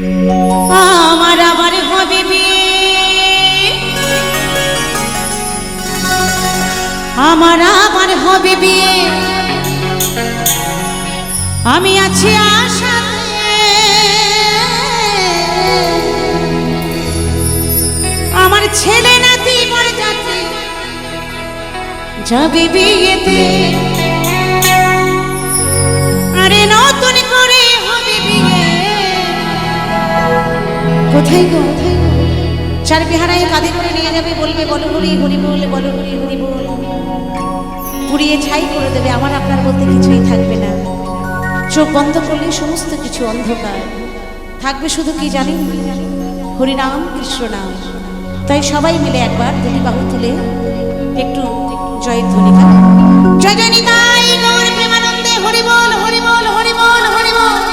আমার আবার হবে বিয়ে, আমার আবার হবে বিয়ে, আমি আছি আশাতে। আমার ছেলে নাতি মরে যাচ্ছে যাবে বিয়েতে, আরে নতুন করে হবে বিয়ে। কোথায় গো চার বিহারায় কাঁধে করে নিয়ে যাবে, বলবে বলো হরি হরি বল, বলো হরি হরি বল, পুড়িয়ে ছাই করে দেবে। আমার আপনার বলতে কিছুই থাকবে না, চোখ বন্ধ করলে সমস্ত কিছু অন্ধকার থাকবে, শুধু কি জানেন, হরিনাম কৃষ্ণ নাম। তাই সবাই মিলে একবার দুটি বাহু তুলে একটু জয়ধ্বনি গান। জয় জয় নিতাই গৌর প্রেমানন্দে, হরি বল হরি বল হরি বল হরি বল।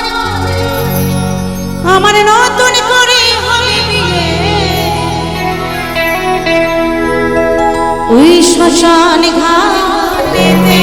আমার নতুন করে হবে বিয়ে, ওই শ্মশান ঘাটেতে।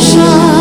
আশা